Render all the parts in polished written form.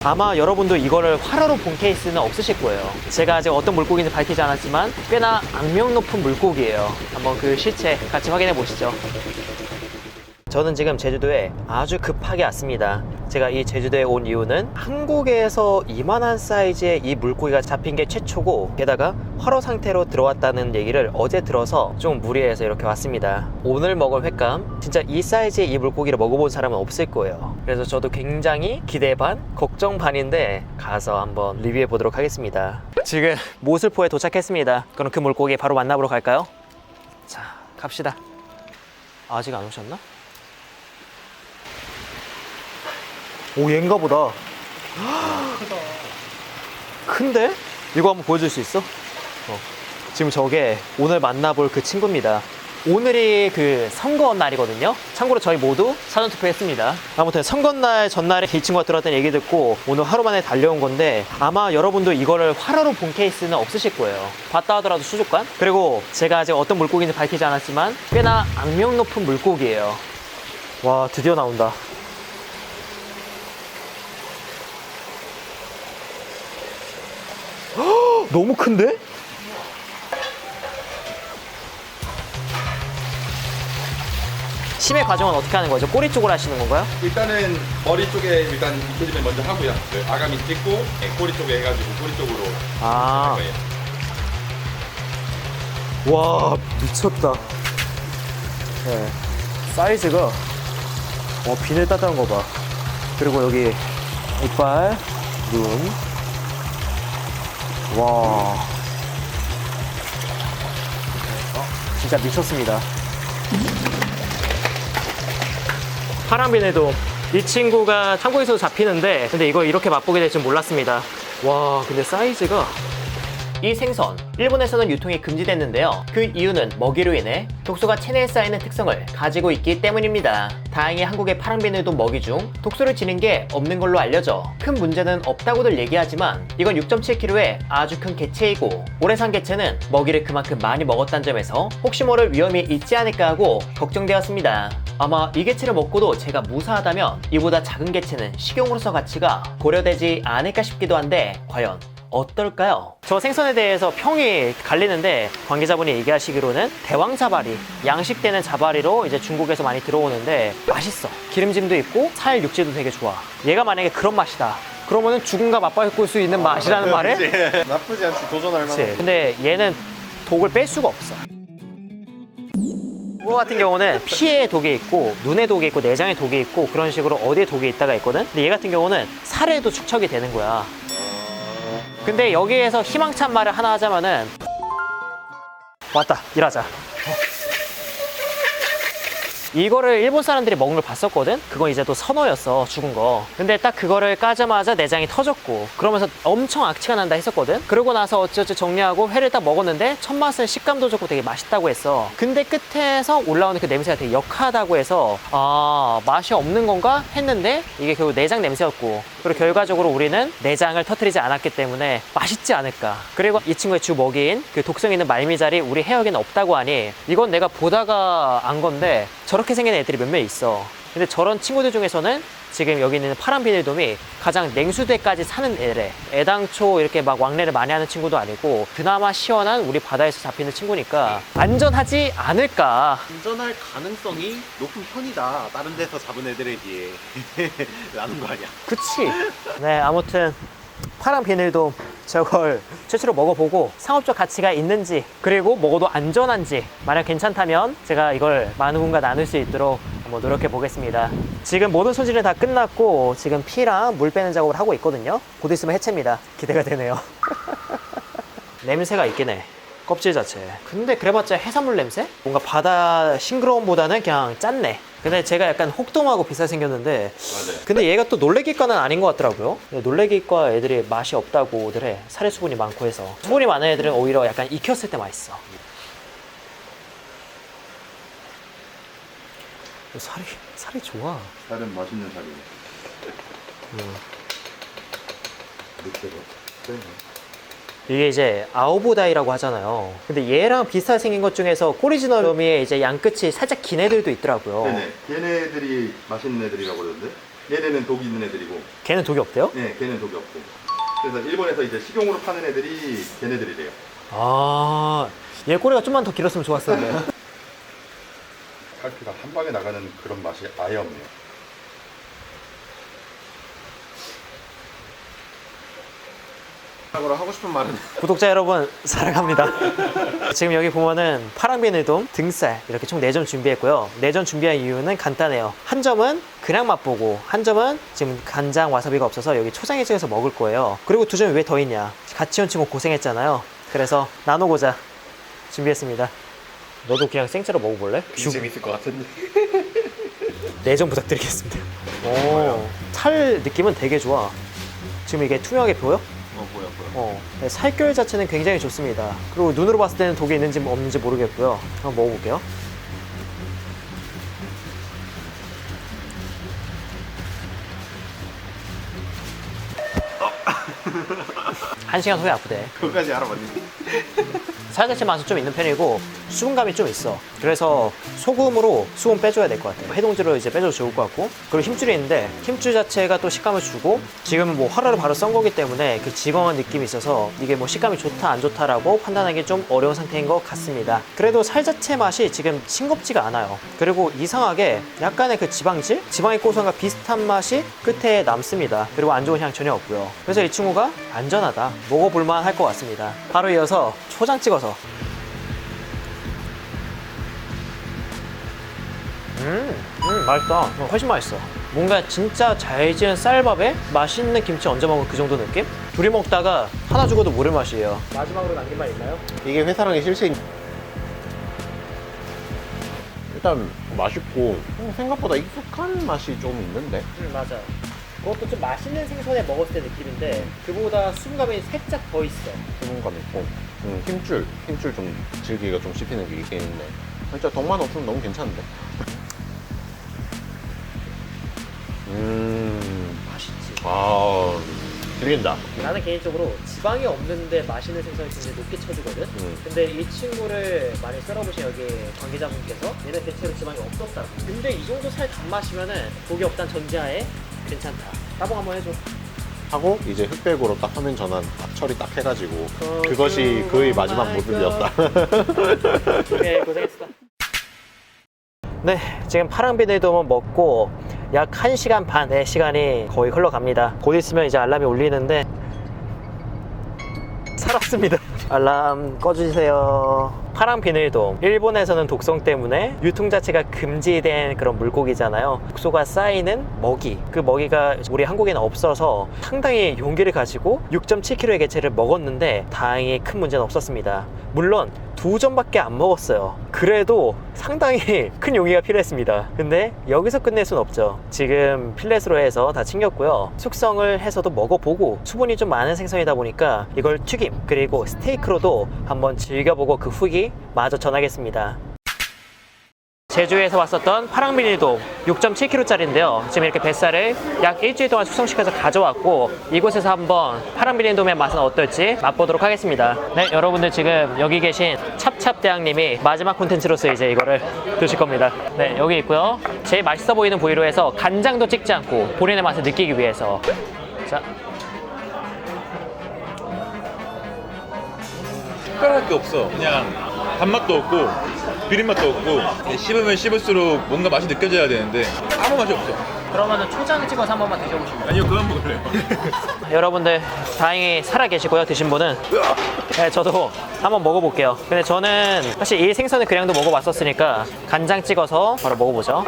아마 여러분도 이거를 활어로 본 케이스는 없으실 거예요. 제가 아직 어떤 물고기인지 밝히지 않았지만 꽤나 악명 높은 물고기예요. 한번 그 실체 같이 확인해 보시죠. 저는 지금 제주도에 아주 급하게 왔습니다. 제가 이 제주도에 온 이유는 한국에서 이만한 사이즈의 이 물고기가 잡힌 게 최초고, 게다가 활어 상태로 들어왔다는 얘기를 어제 들어서 좀 무리해서 이렇게 왔습니다. 오늘 먹을 횟감, 진짜 이 사이즈의 이 물고기를 먹어본 사람은 없을 거예요. 그래서 저도 굉장히 기대 반, 걱정 반인데 가서 한번 리뷰해 보도록 하겠습니다. 지금 모슬포에 도착했습니다. 그럼 그 물고기 바로 만나보러 갈까요? 자, 갑시다. 아직 안 오셨나? 오, 얘인가 보다. 크다. 큰데? 이거 한번 보여줄 수 있어? 지금 저게 오늘 만나볼 그 친구입니다. 오늘이 그 선거 날이거든요. 참고로 저희 모두 사전투표 했습니다. 아무튼 선거날 전날에 이 친구가 들었던 얘기 듣고 오늘 하루 만에 달려온 건데, 아마 여러분도 이거를 활어로 본 케이스는 없으실 거예요. 봤다 하더라도 수족관? 그리고 제가 아직 어떤 물고기인지 밝히지 않았지만 꽤나 악명 높은 물고기예요. 와, 드디어 나온다. 너무 큰데? 심해 과정은 어떻게 하는 거죠? 꼬리 쪽으로 하시는 건가요? 일단은 머리 쪽에 일단 이틀쯤에 먼저 하고요. 그 아가미 찍고 꼬리 쪽에 해가지고 꼬리 쪽으로 아, 할 거예요. 와, 미쳤다. 네. 사이즈가 비늘 따뜻한 거 봐. 그리고 여기 이빨, 눈. 와, 진짜 미쳤습니다. 파란비늘돔, 이 친구가 한국에서도 잡히는데, 근데 이거 이렇게 맛보게 될 줄 몰랐습니다. 와, 근데 사이즈가, 이 생선, 일본에서는 유통이 금지됐는데요. 그 이유는 먹이로 인해 독소가 체내에 쌓이는 특성을 가지고 있기 때문입니다. 다행히 한국의 파랑비늘도 먹이 중 독소를 지닌 게 없는 걸로 알려져 큰 문제는 없다고들 얘기하지만, 이건 6.7kg의 아주 큰 개체이고, 오래 산 개체는 먹이를 그만큼 많이 먹었다는 점에서 혹시 모를 위험이 있지 않을까 하고 걱정되었습니다. 아마 이 개체를 먹고도 제가 무사하다면 이보다 작은 개체는 식용으로서 가치가 고려되지 않을까 싶기도 한데, 과연 어떨까요? 저 생선에 대해서 평이 갈리는데, 관계자분이 얘기하시기로는 대왕 자바리, 양식되는 자바리로 이제 중국에서 많이 들어오는데 맛있어. 기름짐도 있고 살 육질도 되게 좋아. 얘가 만약에 그런 맛이다, 그러면은 죽음과 맞바꿀 수 있는 맛이라는 말에 나쁘지 않지, 도전할 만한. 그치. 근데 얘는 독을 뺄 수가 없어. 이거 같은 경우는 피에 독이 있고 눈에 독이 있고 내장에 독이 있고 그런 식으로 어디에 독이 있다가 있거든. 근데 얘 같은 경우는 살에도 축적이 되는 거야. 근데 여기에서 희망찬 말을 하나 하자면은, 왔다, 일하자. 이거를 일본 사람들이 먹는 걸 봤었거든? 그건 이제 또 선어였어, 죽은 거. 근데 딱 그거를 까자마자 내장이 터졌고, 그러면서 엄청 악취가 난다 했었거든? 그러고 나서 어쩌지 정리하고 회를 딱 먹었는데 첫 맛은 식감도 좋고 되게 맛있다고 했어. 근데 끝에서 올라오는 그 냄새가 되게 역하다고 해서, 아, 맛이 없는 건가 했는데 이게 결국 내장 냄새였고, 그리고 결과적으로 우리는 내장을 터뜨리지 않았기 때문에 맛있지 않을까. 그리고 이 친구의 주 먹이인 그 독성 있는 말미잘이 우리 해역에는 없다고 하니, 이건 내가 보다가 안 건데 저렇게 생긴 애들이 몇 명 있어. 근데 저런 친구들 중에서는 지금 여기 있는 파란비늘돔이 가장 냉수대까지 사는 애래. 애당초 이렇게 막 왕래를 많이 하는 친구도 아니고 그나마 시원한 우리 바다에서 잡히는 친구니까 안전하지 않을까. 안전할 가능성이 높은 편이다. 다른 데서 잡은 애들에 비해. 라는 거 아니야? 그치? 네, 아무튼 파란비늘돔 저걸 최초로 먹어보고 상업적 가치가 있는지, 그리고 먹어도 안전한지, 만약 괜찮다면 제가 이걸 많은 분과 나눌 수 있도록 한번 노력해 보겠습니다. 지금 모든 손질은 다 끝났고 지금 피랑 물 빼는 작업을 하고 있거든요. 곧 있으면 해체입니다. 기대가 되네요. 냄새가 있긴 해, 껍질 자체. 근데 그래봤자 해산물 냄새? 뭔가 바다 싱그러움보다는 그냥 짠내. 근데 제가 약간 혹동하고 비싸게 생겼는데, 맞아요. 근데 얘가 또 놀래기과는 아닌 것 같더라고요. 놀래기과 애들이 맛이 없다고들 해. 살에 수분이 많고 해서. 수분이 많은 애들은 오히려 약간 익혔을 때 맛있어. 살이 좋아. 살은 맛있는 살이에요. 늑대가. 이게 이제 아오보다이라고 하잖아요. 근데 얘랑 비슷하게 생긴 것 중에서 코리지널미의 이제 양끝이 살짝 긴 애들도 있더라고요. 네네. 걔네들이 맛있는 애들이라고 그러던데? 얘네는 독이 있는 애들이고, 걔는 독이 없대요? 네, 걔는 독이 없고. 그래서 일본에서 이제 식용으로 파는 애들이 걔네들이래요. 아, 얘 꼬리가 좀만 더 길었으면 좋았을 텐데. 칼피가 한 방에 나가는 그런 맛이 아예 없네요. 마지막으로 하고 싶은 말은 구독자 여러분 사랑합니다. 지금 여기 보면은 파랑비늘돔, 등살 이렇게 총 4점 준비했고요. 4점 준비한 이유는 간단해요. 한 점은 그냥 맛보고, 한 점은 지금 간장 와사비가 없어서 여기 초장에 찍어서 먹을 거예요. 그리고 2점이 왜 더 있냐, 같이 온 친구 고생했잖아요. 그래서 나누고자 준비했습니다. 너도 그냥 생채로 먹어볼래? 재밌을 것 같은데. 4점 부탁드리겠습니다. 오, 살 느낌은 되게 좋아. 지금 이게 투명하게 보여? 보여. 네, 살결 자체는 굉장히 좋습니다. 그리고 눈으로 봤을 때는 독이 있는지 없는지 모르겠고요. 한번 먹어볼게요. 한 시간 후에 아프대. 그거까지 알아봤니? 살 자체 맛은 좀 있는 편이고 수분감이 좀 있어. 그래서 소금으로 수분 빼줘야 될 것 같아요. 해동제로 이제 빼줘도 좋을 것 같고, 그리고 힘줄이 있는데 힘줄 자체가 또 식감을 주고, 지금 뭐 화로를 바로 썬 거기 때문에 그 지방한 느낌이 있어서 이게 뭐 식감이 좋다 안 좋다라고 판단하기 좀 어려운 상태인 것 같습니다. 그래도 살 자체 맛이 지금 싱겁지가 않아요. 그리고 이상하게 약간의 그 지방질? 지방의 고소함과 비슷한 맛이 끝에 남습니다. 그리고 안 좋은 향 전혀 없고요. 그래서 이 친구가 안전하다, 먹어볼만 할 것 같습니다. 바로 이어서 초장 찍어서 맛있다. 훨씬 맛있어. 뭔가 진짜 잘 지은 쌀밥에 맛있는 김치 얹어 먹은 그 정도 느낌? 둘이 먹다가 하나 죽어도 모를 맛이에요. 마지막으로 남긴 말 있나요? 이게 회사랑의 실체인. 일단 맛있고 생각보다 익숙한 맛이 좀 있는데. 맞아. 그것도 좀 맛있는 생선에 먹었을 때 느낌인데 그보다 수분감이 살짝 더 있어. 수분감 있고 힘줄 좀 질기가 좀 씹히는 게 있긴 있네. 진짜 덕만 없으면 너무 괜찮은데. 맛있지. 질긴다. 나는 개인적으로 지방이 없는데 맛있는 생선이 굉장히 높게 쳐주거든. 근데 이 친구를 많이 썰어보신 여기 관계자분께서 얘는 대체로 지방이 없었다고. 근데 이 정도 살 단맛이면은 독이 없단 전제하에 괜찮다. 따봉 한번 해줘. 하고 이제 흑백으로 딱 화면 전환 딱 처리 딱 해가지고 그것이 그의 마지막 모습이었다. 네, 고생했어. 네, 지금 파랑비늘돔은 먹고 약 1시간 반의 시간이 거의 흘러갑니다. 곧 있으면 이제 알람이 울리는데 살았습니다. 알람 꺼주세요. 파랑비늘돔, 일본에서는 독성 때문에 유통 자체가 금지된 그런 물고기잖아요. 독소가 쌓이는 먹이, 그 먹이가 우리 한국에는 없어서 상당히 용기를 가지고 6.7kg의 개체를 먹었는데 다행히 큰 문제는 없었습니다. 물론 2점밖에 안 먹었어요. 그래도 상당히 큰 용기가 필요했습니다. 근데 여기서 끝낼 순 없죠. 지금 필렛으로 해서 다 챙겼고요. 숙성을 해서도 먹어보고, 수분이 좀 많은 생선이다 보니까 이걸 튀김 그리고 스테이크로도 한번 즐겨보고 그 후기 마저 전하겠습니다. 제주에서 왔었던 파랑비닐돔 6.7kg짜리인데요. 지금 이렇게 뱃살을 약 일주일 동안 숙성시켜서 가져왔고, 이곳에서 한번 파랑비닐돔의 맛은 어떨지 맛보도록 하겠습니다. 네, 여러분들 지금 여기 계신 찹찹대왕님이 마지막 콘텐츠로서 이제 이거를 드실 겁니다. 네, 여기 있고요. 제일 맛있어 보이는 부위로 해서 간장도 찍지 않고 본인의 맛을 느끼기 위해서. 자, 특별할 게 없어. 그냥 단맛도 없고 비린맛도 없고 씹으면 씹을수록 뭔가 맛이 느껴져야 되는데 아무 맛이 없어. 그러면은 초장 찍어서 한 번만 드셔보시면. 아니요, 그만 먹을래요. 여러분들 다행히 살아 계시고요. 드신 분은. 네, 저도 한번 먹어볼게요. 근데 저는 사실 이 생선을 그냥도 먹어봤었으니까 간장 찍어서 바로 먹어보죠.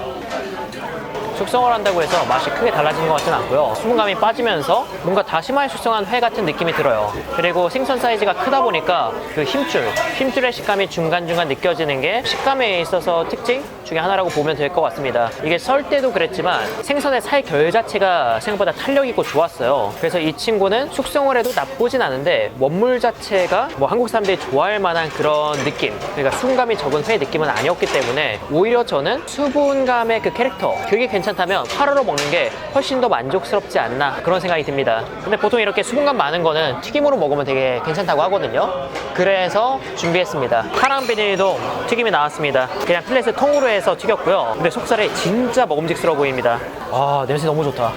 숙성을 한다고 해서 맛이 크게 달라지는 것 같지는 않고요. 수분감이 빠지면서 뭔가 다시마에 숙성한 회 같은 느낌이 들어요. 그리고 생선 사이즈가 크다 보니까 그 힘줄의 식감이 중간중간 느껴지는 게 식감에 있어서 특징 중에 하나라고 보면 될 것 같습니다. 이게 썰 때도 그랬지만 생선의 살 결 자체가 생각보다 탄력 있고 좋았어요. 그래서 이 친구는 숙성을 해도 나쁘진 않은데 원물 자체가 뭐 한국 사람들이 좋아할 만한 그런 느낌, 그러니까 수분감이 적은 회 느낌은 아니었기 때문에 오히려 저는 수분감의 그 캐릭터, 그게 괜찮다 괜찮다면 화로로 먹는 게 훨씬 더 만족스럽지 않나 그런 생각이 듭니다. 근데 보통 이렇게 수분감 많은 거는 튀김으로 먹으면 되게 괜찮다고 하거든요. 그래서 준비했습니다. 파랑 비닐동 튀김이 나왔습니다. 그냥 플랫을 통으로 해서 튀겼고요. 근데 속살이 진짜 먹음직스러워 보입니다. 아, 냄새 너무 좋다.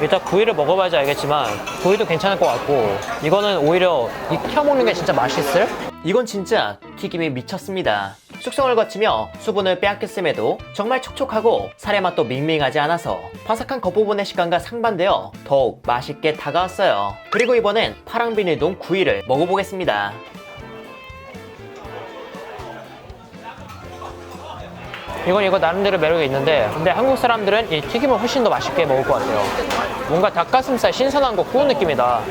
일단 구이를 먹어봐야지 알겠지만 구이도 괜찮을 것 같고, 이거는 오히려 익혀 먹는 게 진짜 맛있을? 이건 진짜 튀김이 미쳤습니다. 숙성을 거치며 수분을 빼앗겼음에도 정말 촉촉하고 살의 맛도 밍밍하지 않아서 바삭한 겉부분의 식감과 상반되어 더욱 맛있게 다가왔어요. 그리고 이번엔 파랑비닐동 구이를 먹어보겠습니다. 이거 나름대로 매력이 있는데, 근데 한국 사람들은 이 튀김을 훨씬 더 맛있게 먹을 것 같아요. 뭔가 닭가슴살 신선한 거 구운 느낌이다.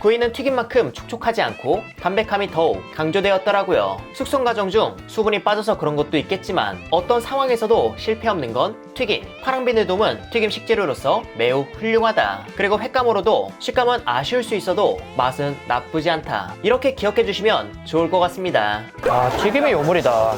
구이는 튀김만큼 촉촉하지 않고 담백함이 더욱 강조되었더라고요. 숙성 과정 중 수분이 빠져서 그런 것도 있겠지만 어떤 상황에서도 실패 없는 건 튀김. 파랑비닐돔은 튀김 식재료로서 매우 훌륭하다. 그리고 횟감으로도 식감은 아쉬울 수 있어도 맛은 나쁘지 않다. 이렇게 기억해 주시면 좋을 것 같습니다. 아, 튀김이 요물이다.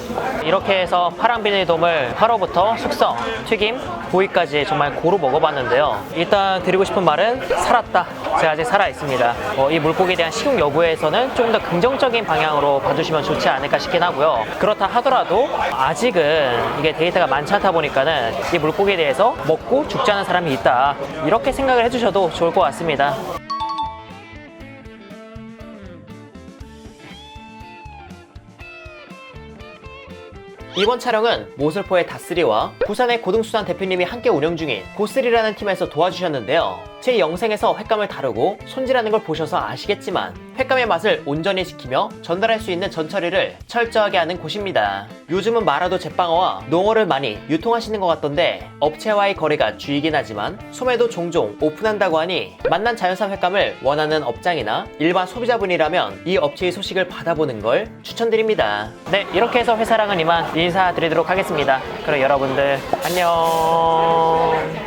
이렇게 해서 파랑비닐돔을 화로부터 숙성, 튀김, 구이까지 정말 고루 먹어봤는데요. 일단 드리고 싶은 말은 살았다. 제가 아직 살아있습니다. 이 물고기에 대한 식용 여부에서는 조금 더 긍정적인 방향으로 봐주시면 좋지 않을까 싶긴 하고요. 그렇다 하더라도 아직은 이게 데이터가 많지 않다 보니까는 이 물고기에 대해서 먹고 죽지 않은 사람이 있다, 이렇게 생각을 해주셔도 좋을 것 같습니다. 이번 촬영은 모슬포의 닷3와 부산의 고등수산 대표님이 함께 운영 중인 고3라는 팀에서 도와주셨는데요. 제 영상에서 횟감을 다루고 손질하는 걸 보셔서 아시겠지만 횟감의 맛을 온전히 지키며 전달할 수 있는 전처리를 철저하게 하는 곳입니다. 요즘은 마라도 제빵어와 농어를 많이 유통하시는 것 같던데 업체와의 거래가 주이긴 하지만 소매도 종종 오픈한다고 하니 만난 자연산 횟감을 원하는 업장이나 일반 소비자분이라면 이 업체의 소식을 받아보는 걸 추천드립니다. 네, 이렇게 해서 회사랑은 이만 인사드리도록 하겠습니다. 그럼 여러분들 안녕.